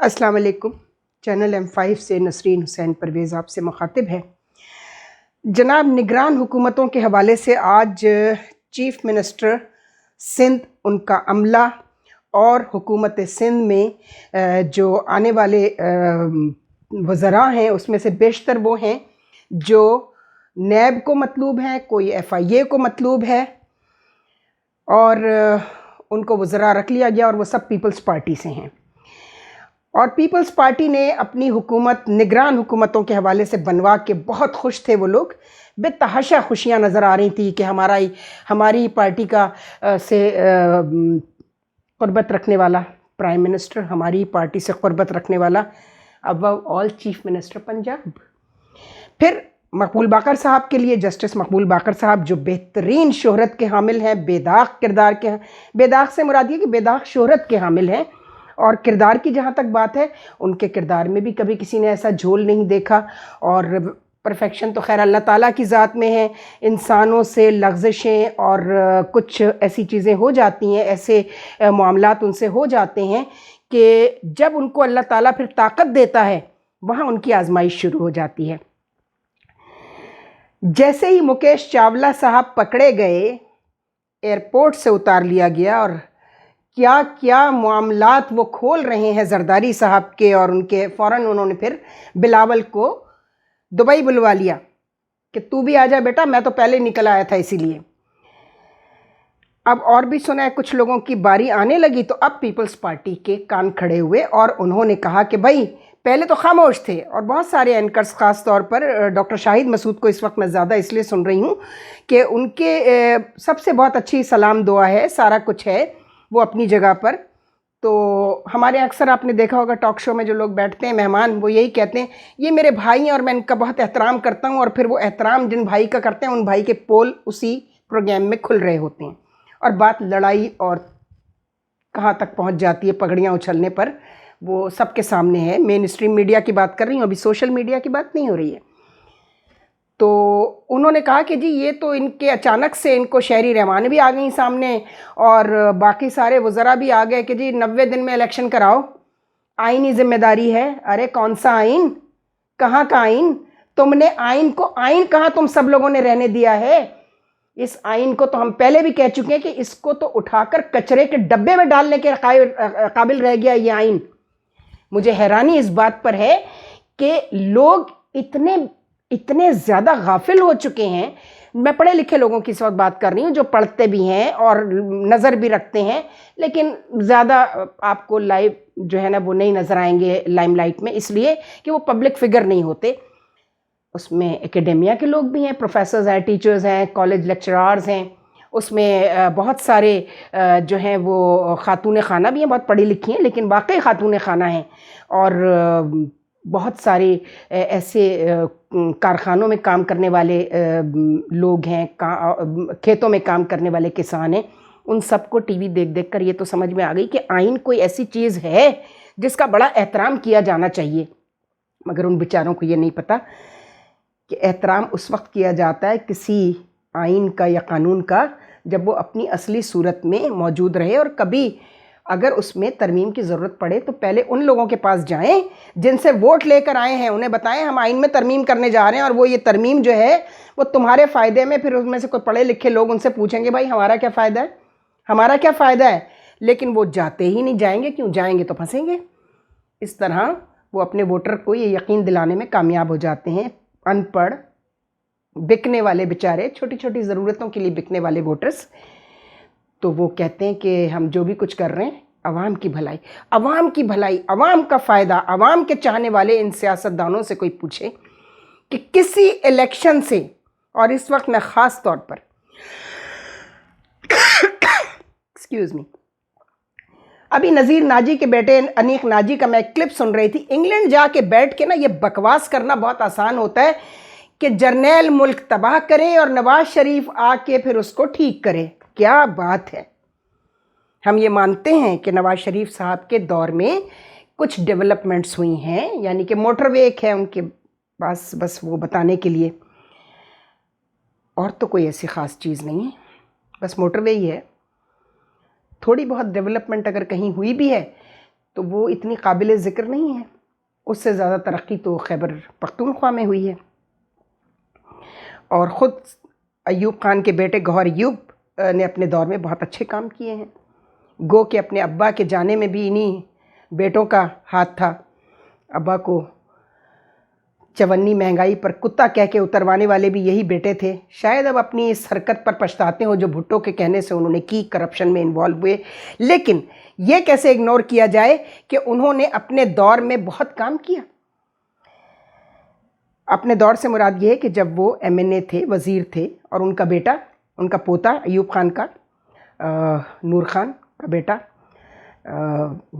السلام علیکم۔ Channel M5 سے نسرین حسین پرویز آپ سے مخاطب ہے۔ جناب نگران حکومتوں کے حوالے سے آج چیف منسٹر سندھ، ان کا عملہ اور حکومت سندھ میں جو آنے والے وزراء ہیں اس میں سے بیشتر وہ ہیں جو نیب کو مطلوب ہیں، کوئی FIA کو مطلوب ہے، اور ان کو وزراء رکھ لیا گیا اور وہ سب پیپلز پارٹی سے ہیں۔ اور پیپلز پارٹی نے اپنی حکومت نگران حکومتوں کے حوالے سے بنوا کے بہت خوش تھے وہ لوگ، بے تحاشا خوشیاں نظر آ رہی تھی کہ ہماری پارٹی کا سے قربت رکھنے والا پرائم منسٹر، ہماری پارٹی سے قربت رکھنے والا ابو آل چیف منسٹر پنجاب۔ پھر مقبول باقر صاحب کے لیے جسٹس مقبول باقر صاحب جو بہترین شہرت کے حامل ہیں، بے داغ کردار کے، بے داغ سے مراد یہ کہ بے داغ شہرت کے حامل ہیں، اور کردار کی جہاں تک بات ہے ان کے کردار میں بھی کبھی کسی نے ایسا جھول نہیں دیکھا، اور پرفیکشن تو خیر اللہ تعالیٰ کی ذات میں ہے۔ انسانوں سے لغزشیں اور کچھ ایسی چیزیں ہو جاتی ہیں، ایسے معاملات ان سے ہو جاتے ہیں کہ جب ان کو اللہ تعالیٰ پھر طاقت دیتا ہے وہاں ان کی آزمائش شروع ہو جاتی ہے۔ جیسے ہی مکیش چاولہ صاحب پکڑے گئے، ایئرپورٹ سے اتار لیا گیا، اور کیا کیا معاملات وہ کھول رہے ہیں زرداری صاحب کے، اور ان کے فوراً انہوں نے پھر بلاول کو دبئی بلوا لیا کہ تو بھی آ جا بیٹا، میں تو پہلے نکل آیا تھا اسی لیے۔ اب اور بھی سنا ہے کچھ لوگوں کی باری آنے لگی تو اب پیپلز پارٹی کے کان کھڑے ہوئے اور انہوں نے کہا کہ بھائی پہلے تو خاموش تھے، اور بہت سارے اینکرز، خاص طور پر ڈاکٹر شاہد مسعود کو اس وقت میں زیادہ اس لیے سن رہی ہوں کہ ان کے سب سے بہت اچھی سلام دعا ہے، سارا کچھ ہے وہ اپنی جگہ پر۔ تو ہمارے اکثر آپ نے دیکھا ہوگا ٹاک شو میں جو لوگ بیٹھتے ہیں مہمان، وہ یہی کہتے ہیں یہ میرے بھائی ہیں اور میں ان کا بہت احترام کرتا ہوں، اور پھر وہ احترام جن بھائی کا کرتے ہیں ان بھائی کے پول اسی پروگرام میں کھل رہے ہوتے ہیں، اور بات لڑائی اور کہاں تک پہنچ جاتی ہے پگڑیاں اچھلنے پر وہ سب کے سامنے ہے۔ مین اسٹریم میڈیا کی بات کر رہی ہوں، ابھی سوشل میڈیا کی بات نہیں ہو رہی ہے۔ تو انہوں نے کہا کہ جی یہ تو ان کے اچانک سے ان کو شہری رحمان بھی آ گئیں سامنے، اور باقی سارے وزراء بھی آ گئے کہ جی 90 دن میں الیکشن کراؤ، آئینی ذمہ داری ہے۔ ارے کون سا آئین؟ کہاں کا آئین؟ تم نے آئین کو آئین کہاں تم سب لوگوں نے رہنے دیا ہے؟ اس آئین کو تو ہم پہلے بھی کہہ چکے ہیں کہ اس کو تو اٹھا کر کچرے کے ڈبے میں ڈالنے کے قابل رہ گیا یہ آئین۔ مجھے حیرانی اس بات پر ہے کہ لوگ اتنے زیادہ غافل ہو چکے ہیں۔ میں پڑھے لکھے لوگوں کی اس وقت بات کر رہی ہوں جو پڑھتے بھی ہیں اور نظر بھی رکھتے ہیں، لیکن زیادہ آپ کو لائیو جو ہے نا وہ نہیں نظر آئیں گے لائم لائٹ میں، اس لیے کہ وہ پبلک فگر نہیں ہوتے۔ اس میں اکیڈیمیا کے لوگ بھی ہیں، پروفیسرز ہیں، ٹیچرز ہیں، کالج لیکچرارز ہیں، اس میں بہت سارے جو ہیں وہ خاتون خانہ بھی ہیں، بہت پڑھی لکھی ہیں لیکن واقعی خاتون خانہ ہیں، اور بہت سارے ایسے کارخانوں میں کام کرنے والے لوگ ہیں، کھیتوں میں کام کرنے والے کسان ہیں۔ ان سب کو ٹی وی دیکھ دیکھ کر یہ تو سمجھ میں آ گئی کہ آئین کوئی ایسی چیز ہے جس کا بڑا احترام کیا جانا چاہیے، مگر ان بیچاروں کو یہ نہیں پتہ کہ احترام اس وقت کیا جاتا ہے کسی آئین کا یا قانون کا جب وہ اپنی اصلی صورت میں موجود رہے، اور کبھی اگر اس میں ترمیم کی ضرورت پڑے تو پہلے ان لوگوں کے پاس جائیں جن سے ووٹ لے کر آئے ہیں، انہیں بتائیں ہم آئین میں ترمیم کرنے جا رہے ہیں، اور وہ یہ ترمیم جو ہے وہ تمہارے فائدے میں، پھر اس میں سے کوئی پڑھے لکھے لوگ ان سے پوچھیں گے بھائی ہمارا کیا فائدہ ہے، ہمارا کیا فائدہ ہے، لیکن وہ جاتے ہی نہیں، جائیں گے کیوں؟ جائیں گے تو پھنسیں گے۔ اس طرح وہ اپنے ووٹر کو یہ یقین دلانے میں کامیاب ہو جاتے ہیں، ان پڑھ بکنے والے بیچارے، چھوٹی چھوٹی ضرورتوں کے لیے بکنے والے ووٹرز، تو وہ کہتے ہیں کہ ہم جو بھی کچھ کر رہے ہیں عوام کی بھلائی، عوام کی بھلائی، عوام کا فائدہ، عوام کے چاہنے والے ان سیاستدانوں سے کوئی پوچھے کہ کسی الیکشن سے، اور اس وقت میں خاص طور پر ایکسکیوز می، ابھی نذیر ناجی کے بیٹے انیق ناجی کا میں ایک کلپ سن رہی تھی۔ انگلینڈ جا کے بیٹھ کے نا یہ بکواس کرنا بہت آسان ہوتا ہے کہ جرنیل ملک تباہ کرے اور نواز شریف آ کے پھر اس کو ٹھیک کرے۔ کیا بات ہے! ہم یہ مانتے ہیں کہ نواز شریف صاحب کے دور میں کچھ ڈیولپمنٹس ہوئی ہیں، یعنی کہ موٹر وے ایک ہے ان کے پاس بس وہ بتانے کے لیے، اور تو کوئی ایسی خاص چیز نہیں ہے، بس موٹر وے ہی ہے۔ تھوڑی بہت ڈیولپمنٹ اگر کہیں ہوئی بھی ہے تو وہ اتنی قابل ذکر نہیں ہے. اس سے زیادہ ترقی تو خیبر پختونخوا میں ہوئی ہے. اور خود ایوب خان کے بیٹے گوہر ایوب نے اپنے دور میں بہت اچھے کام کیے ہیں. گو کہ اپنے ابا کے جانے میں بھی انہی بیٹوں کا ہاتھ تھا. ابا کو چونی مہنگائی پر کتا کہہ کے اتروانے والے بھی یہی بیٹے تھے. شاید اب اپنی اس حرکت پر پچھتاتے ہوں جو بھٹو کے کہنے سے انہوں نے کی, کرپشن میں انوالو ہوئے. لیکن یہ کیسے اگنور کیا جائے کہ انہوں نے اپنے دور میں بہت کام کیا. اپنے دور سے مراد یہ ہے کہ جب وہ ایم این اے تھے, وزیر تھے, اور ان کا بیٹا, ان کا پوتا ایوب خان کا, نور خان کا بیٹا,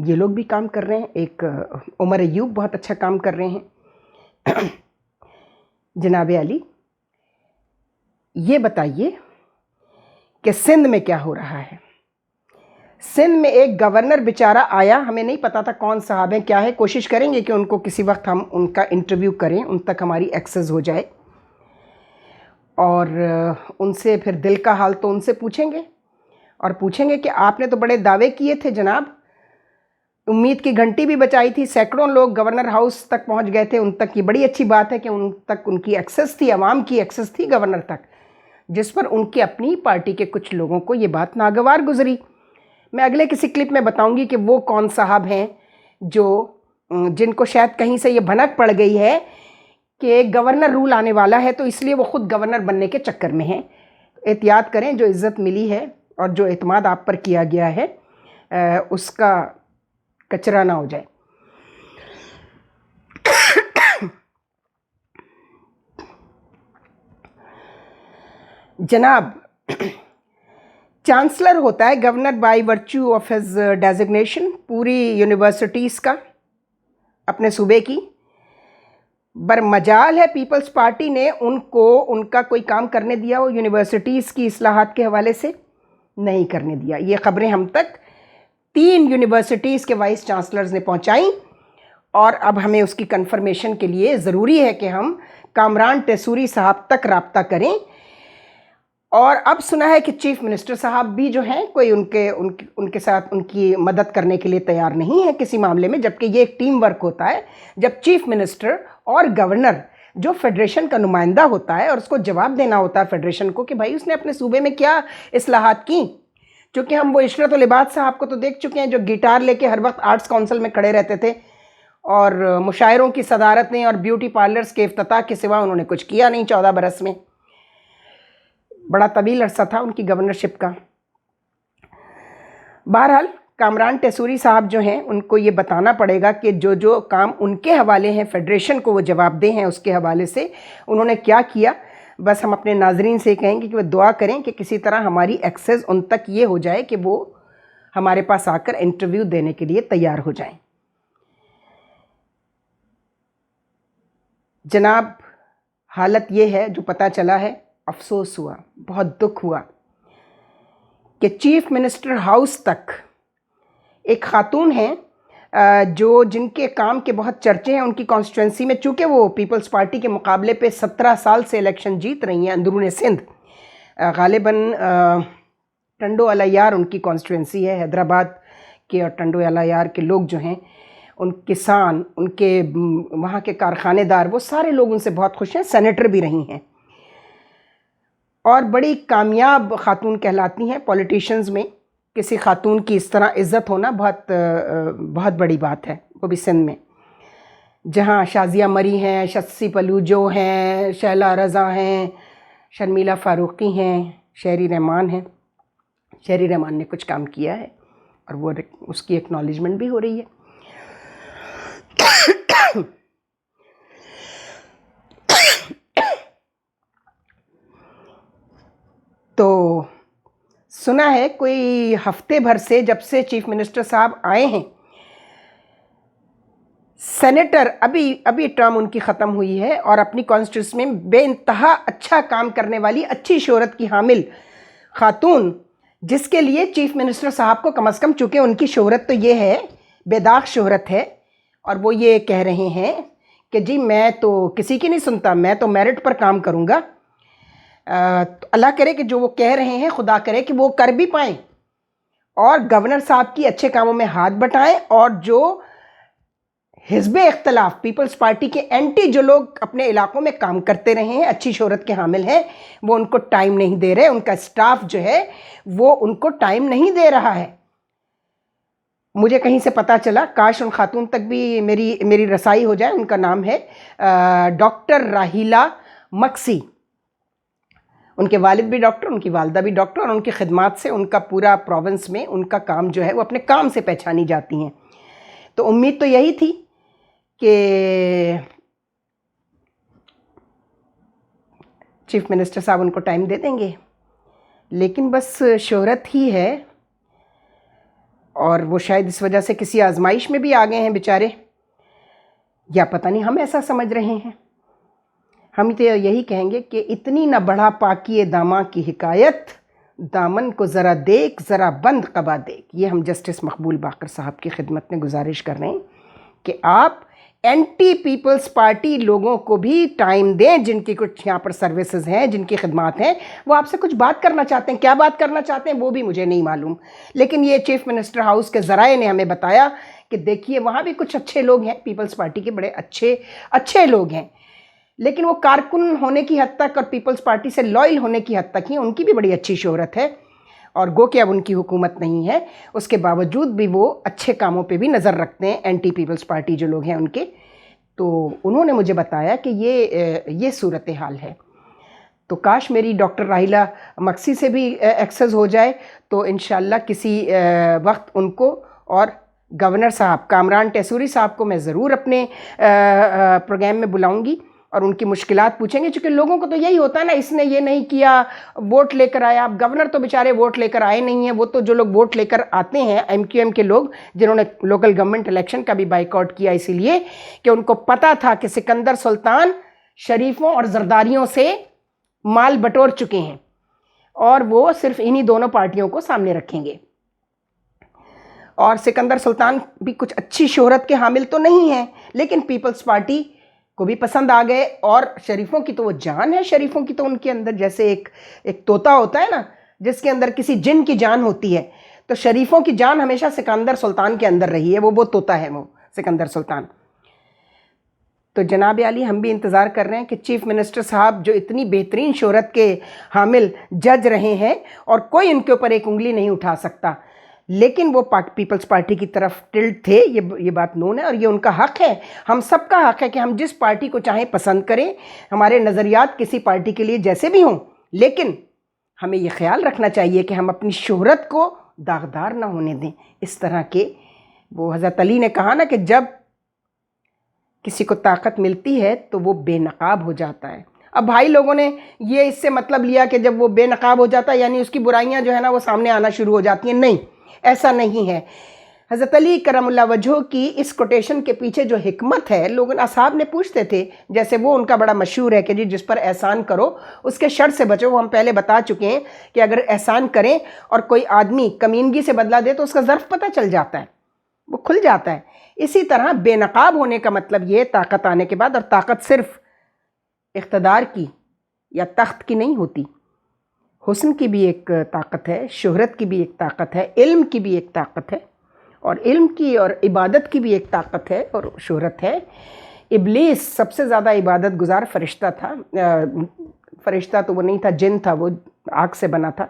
یہ لوگ بھی کام کر رہے ہیں. ایک عمر ایوب بہت اچھا کام کر رہے ہیں. جناب علی, یہ بتائیے کہ سندھ میں کیا ہو رہا ہے. سندھ میں ایک گورنر بیچارہ آیا, ہمیں نہیں پتا تھا کون صاحب ہیں کیا ہے. کوشش کریں گے کہ ان کو کسی وقت ہم ان کا انٹرویو کریں, ان تک ہماری ایکسس ہو جائے, اور ان سے پھر دل کا حال تو ان سے پوچھیں گے, اور پوچھیں گے کہ آپ نے تو بڑے دعوے کیے تھے جناب, امید کی گھنٹی بھی بچائی تھی, سینکڑوں لوگ گورنر ہاؤس تک پہنچ گئے تھے ان تک. یہ بڑی اچھی بات ہے کہ ان تک ان کی ایکسس تھی, عوام کی ایکسس تھی گورنر تک, جس پر ان کے اپنی پارٹی کے کچھ لوگوں کو یہ بات ناگوار گزری. میں اگلے کسی کلپ میں بتاؤں گی کہ وہ کون صاحب ہیں جو جن کو شاید کہیں سے یہ بھنک پڑ گئی ہے کہ گورنر رول آنے والا ہے تو اس لیے وہ خود گورنر بننے کے چکر میں ہیں. احتیاط کریں, جو عزت ملی ہے اور جو اعتماد آپ پر کیا گیا ہے اس کا کچرا نہ ہو جائے. جناب, چانسلر ہوتا ہے governor by virtue of his designation پوری یونیورسٹیز کا, اپنے صوبے کی. برمجال ہے پیپلز پارٹی نے ان کو ان کا کوئی کام کرنے دیا ہو یونیورسٹیز کی اصلاحات کے حوالے سے؟ نہیں کرنے دیا. یہ خبریں ہم تک 3 یونیورسٹیز کے وائس چانسلرز نے پہنچائیں, اور اب ہمیں اس کی کنفرمیشن کے لیے ضروری ہے کہ ہم کامران ٹیسوری صاحب تک رابطہ کریں. اور اب سنا ہے کہ چیف منسٹر صاحب بھی جو ہیں کوئی ان کے ساتھ ان کی مدد کرنے کے لیے تیار نہیں ہے کسی معاملے میں, جبکہ یہ ایک ٹیم ورک ہوتا ہے جب چیف منسٹر اور گورنر جو فیڈریشن کا نمائندہ ہوتا ہے اور اس کو جواب دینا ہوتا ہے فیڈریشن کو کہ بھائی اس نے اپنے صوبے میں کیا اصلاحات کی. چونکہ ہم وہ عشرت العباد صاحب کو تو دیکھ چکے ہیں جو گٹار لے کے ہر وقت آرٹس کونسل میں کھڑے رہتے تھے, اور مشاعروں کی صدارت نے اور بیوٹی پارلرز کے افتتاح کے سوا انہوں نے کچھ کیا نہیں 14 برس میں. بڑا طویل عرصہ تھا ان کی گورنرشپ کا. بہرحال کامران ٹیسوری صاحب جو ہیں ان کو یہ بتانا پڑے گا کہ جو کام ان کے حوالے ہیں فیڈریشن کو وہ جواب دہ ہیں اس کے حوالے سے انہوں نے کیا کیا. بس ہم اپنے ناظرین سے کہیں گے کہ وہ دعا کریں کہ کسی طرح ہماری ایکسس ان تک یہ ہو جائے کہ وہ ہمارے پاس آ کر انٹرویو دینے کے لیے تیار ہو جائیں. جناب, حالت یہ ہے جو پتہ چلا ہے, افسوس ہوا, بہت دکھ ہوا کہ چیف منسٹر ہاؤس تک ایک خاتون ہیں جن کے کام کے بہت چرچے ہیں ان کی کانسٹیٹوئنسی میں, چونکہ وہ پیپلز پارٹی کے مقابلے پہ 17 سال سے الیکشن جیت رہی ہیں اندرون سندھ. غالباً ٹنڈو الیار ان کی کانسٹیٹوئنسی ہے, حیدرآباد کے, اور ٹنڈو الیار کے لوگ جو ہیں ان کسان, ان کے وہاں کے کارخانے دار, وہ سارے لوگ ان سے بہت خوش ہیں, سینیٹر بھی رہی ہیں, اور بڑی کامیاب خاتون کہلاتی ہیں. پولیٹیشنز میں کسی خاتون کی اس طرح عزت ہونا بہت بڑی بات ہے, وہ بھی سندھ میں جہاں شازیہ مری ہیں, شسی پلوجو ہیں, شیلا رضا ہیں, شرمیلا فاروقی ہیں, شہری رحمان ہیں. شہری رحمان نے کچھ کام کیا ہے اور وہ اس کی ایکنالجمنٹ بھی ہو رہی ہے. تو سنا ہے کوئی ہفتے بھر سے جب سے چیف منسٹر صاحب آئے ہیں, سینیٹر ابھی ٹرم ان کی ختم ہوئی ہے, اور اپنی کانسٹیٹوئنسی میں بے انتہا اچھا کام کرنے والی, اچھی شہرت کی حامل خاتون, جس کے لیے چیف منسٹر صاحب کو کم از کم, چونکہ ان کی شہرت تو یہ ہے, بے داغ شہرت ہے, اور وہ یہ کہہ رہے ہیں کہ جی میں تو کسی کی نہیں سنتا, میں تو میرٹ پر کام کروں گا. اللہ کرے کہ جو وہ کہہ رہے ہیں خدا کرے کہ وہ کر بھی پائیں, اور گورنر صاحب کی اچھے کاموں میں ہاتھ بٹائیں، اور جو حزب اختلاف پیپلز پارٹی کے اینٹی جو لوگ اپنے علاقوں میں کام کرتے رہے ہیں، اچھی شہرت کے حامل ہیں، وہ ان کو ٹائم نہیں دے رہے، ان کا سٹاف جو ہے وہ ان کو ٹائم نہیں دے رہا ہے۔ مجھے کہیں سے پتہ چلا، کاش ان خاتون تک بھی میری رسائی ہو جائے، ان کا نام ہے ڈاکٹر راہیلہ مکسی۔ ان کے والد بھی ڈاکٹر، ان کی والدہ بھی ڈاکٹر، اور ان کی خدمات سے ان کا پورا پروونس میں ان کا کام جو ہے وہ اپنے کام سے پہچانی جاتی ہیں۔ تو امید تو یہی تھی کہ چیف منسٹر صاحب ان کو ٹائم دے دیں گے، لیکن بس شہرت ہی ہے، اور وہ شاید اس وجہ سے کسی آزمائش میں بھی آ گئے ہیں بیچارے، یا پتہ نہیں ہم ایسا سمجھ رہے ہیں۔ ہم تو یہی کہیں گے کہ اتنی نہ بڑھا پاکی داماں کی حکایت، دامن کو ذرا دیکھ ذرا بند قبا دیکھ۔ یہ ہم جسٹس مقبول باقر صاحب کی خدمت میں گزارش کر رہے ہیں کہ آپ اینٹی پیپلز پارٹی لوگوں کو بھی ٹائم دیں، جن کی کچھ یہاں پر سروسز ہیں، جن کی خدمات ہیں، وہ آپ سے کچھ بات کرنا چاہتے ہیں۔ کیا بات کرنا چاہتے ہیں وہ بھی مجھے نہیں معلوم، لیکن یہ چیف منسٹر ہاؤس کے ذرائع نے ہمیں بتایا کہ دیکھیے وہاں بھی کچھ اچھے لوگ ہیں، پیپلز پارٹی کے بڑے اچھے لوگ ہیں، لیکن وہ کارکن ہونے کی حد تک اور پیپلز پارٹی سے لائل ہونے کی حد تک ہی ان کی بھی بڑی اچھی شہرت ہے، اور گو کہ اب ان کی حکومت نہیں ہے، اس کے باوجود بھی وہ اچھے کاموں پہ بھی نظر رکھتے ہیں، اینٹی پیپلز پارٹی جو لوگ ہیں ان کے۔ تو انہوں نے مجھے بتایا کہ یہ صورتحال ہے۔ تو کاش میری ڈاکٹر راہیلہ مکسی سے بھی ایکسس ہو جائے، تو انشاءاللہ کسی وقت ان کو اور گورنر صاحب کامران ٹیسوری صاحب کو میں ضرور اپنے پروگرام میں بلاؤں گی، اور ان کی مشکلات پوچھیں گے، چونکہ لوگوں کو تو یہی ہوتا ہے نا، اس نے یہ نہیں کیا، ووٹ لے کر آیا۔ اب گورنر تو بیچارے ووٹ لے کر آئے نہیں ہیں، وہ تو جو لوگ ووٹ لے کر آتے ہیں ایم کیو ایم کے لوگ، جنہوں نے لوکل گورنمنٹ الیکشن کا بھی بائیکاٹ کیا، اسی لیے کہ ان کو پتہ تھا کہ سکندر سلطان شریفوں اور زرداریوں سے مال بٹور چکے ہیں، اور وہ صرف انہی دونوں پارٹیوں کو سامنے رکھیں گے۔ اور سکندر سلطان بھی کچھ اچھی شہرت کے حامل تو نہیں ہیں، لیکن پیپلز پارٹی کو بھی پسند آ گئے، اور شریفوں کی تو وہ جان ہے، شریفوں کی تو ان کے اندر جیسے ایک طوطا ہوتا ہے نا، جس کے اندر کسی جن کی جان ہوتی ہے، تو شریفوں کی جان ہمیشہ سکندر سلطان کے اندر رہی ہے، وہ طوطا ہے وہ سکندر سلطان۔ تو جناب عالی، ہم بھی انتظار کر رہے ہیں کہ چیف منسٹر صاحب جو اتنی بہترین شہرت کے حامل جج رہے ہیں، اور کوئی ان کے اوپر ایک انگلی نہیں اٹھا سکتا، لیکن وہ پیپلز پارٹی کی طرف ٹلٹ تھے، یہ بات نون ہے، اور یہ ان کا حق ہے، ہم سب کا حق ہے کہ ہم جس پارٹی کو چاہیں پسند کریں، ہمارے نظریات کسی پارٹی کے لیے جیسے بھی ہوں، لیکن ہمیں یہ خیال رکھنا چاہیے کہ ہم اپنی شہرت کو داغدار نہ ہونے دیں، اس طرح کے وہ حضرت علی نے کہا نا کہ جب کسی کو طاقت ملتی ہے تو وہ بے نقاب ہو جاتا ہے۔ اب بھائی لوگوں نے یہ اس سے مطلب لیا کہ جب وہ بے نقاب ہو جاتا ہے یعنی اس کی برائیاں جو ہے نا وہ سامنے آنا شروع ہو جاتی ہیں، نہیں، ایسا نہیں ہے۔ حضرت علی کرم اللہ وجہہ کی اس کوٹیشن کے پیچھے جو حکمت ہے، لوگ اصحاب نے پوچھتے تھے، جیسے وہ ان کا بڑا مشہور ہے کہ جی جس پر احسان کرو اس کے شر سے بچو، وہ ہم پہلے بتا چکے ہیں کہ اگر احسان کریں اور کوئی آدمی کمینگی سے بدلہ دے تو اس کا ظرف پتہ چل جاتا ہے، وہ کھل جاتا ہے۔ اسی طرح بے نقاب ہونے کا مطلب یہ طاقت آنے کے بعد، اور طاقت صرف اقتدار کی یا تخت کی نہیں ہوتی، حسن کی بھی ایک طاقت ہے، شہرت کی بھی ایک طاقت ہے، علم کی بھی ایک طاقت ہے، اور علم کی اور عبادت کی بھی ایک طاقت ہے اور شہرت ہے۔ ابلیس سب سے زیادہ عبادت گزار فرشتہ تھا، فرشتہ تو وہ نہیں تھا، جن تھا، وہ آگ سے بنا تھا،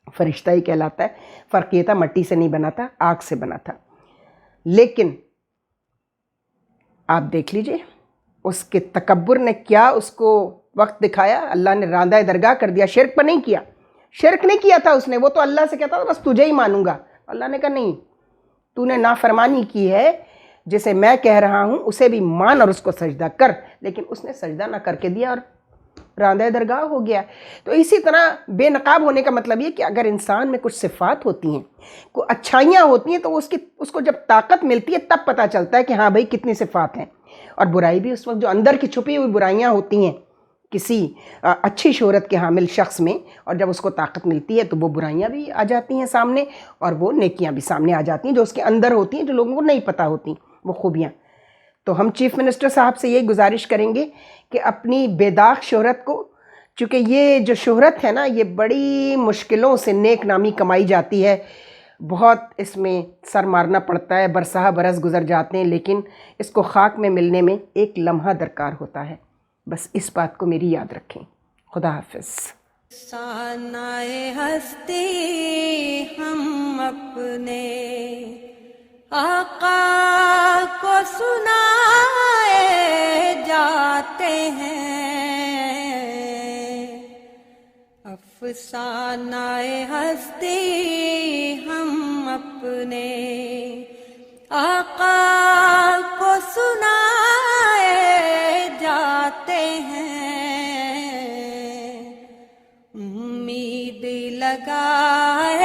فرشتہ ہی کہلاتا ہے، فرق یہ تھا مٹی سے نہیں بنا تھا، آگ سے بنا تھا۔ لیکن آپ دیکھ لیجئے اس کے تکبر نے کیا اس کو وقت دکھایا، اللہ نے راندہ درگاہ کر دیا، شرک پر نہیں کیا، شرک نہیں کیا تھا اس نے، وہ تو اللہ سے کہتا تھا بس تجھے ہی مانوں گا، اللہ نے کہا نہیں، تو نے نافرمانی کی ہے، جسے میں کہہ رہا ہوں اسے بھی مان اور اس کو سجدہ کر، لیکن اس نے سجدہ نہ کر کے دیا اور راندہ درگاہ ہو گیا۔ تو اسی طرح بے نقاب ہونے کا مطلب یہ کہ اگر انسان میں کچھ صفات ہوتی ہیں، کوئی اچھائیاں ہوتی ہیں، تو اس کو جب طاقت ملتی ہے تب پتہ چلتا ہے کہ ہاں بھائی کتنی صفات ہیں، اور برائی بھی اس وقت جو اندر کی چھپی ہوئی برائیاں ہوتی ہیں کسی اچھی شہرت کے حامل شخص میں، اور جب اس کو طاقت ملتی ہے تو وہ برائیاں بھی آ جاتی ہیں سامنے، اور وہ نیکیاں بھی سامنے آ جاتی ہیں جو اس کے اندر ہوتی ہیں، جو لوگوں کو نہیں پتہ ہوتی وہ خوبیاں۔ تو ہم چیف منسٹر صاحب سے یہی گزارش کریں گے کہ اپنی بے داغ شہرت کو، چونکہ یہ جو شہرت ہے نا یہ بڑی مشکلوں سے نیک نامی کمائی جاتی ہے، بہت اس میں سر مارنا پڑتا ہے، برسہ برس گزر جاتے ہیں، لیکن اس کو خاک میں ملنے میں ایک لمحہ درکار ہوتا ہے. بس اس بات کو میری یاد رکھیں. خدا حافظ. افسانۂ ہستی ہم اپنے آقا کو سنائے جاتے ہیں. افسانۂ ہستی ہم اپنے آقا کو سنائے جاتے ہیں. امید لگائے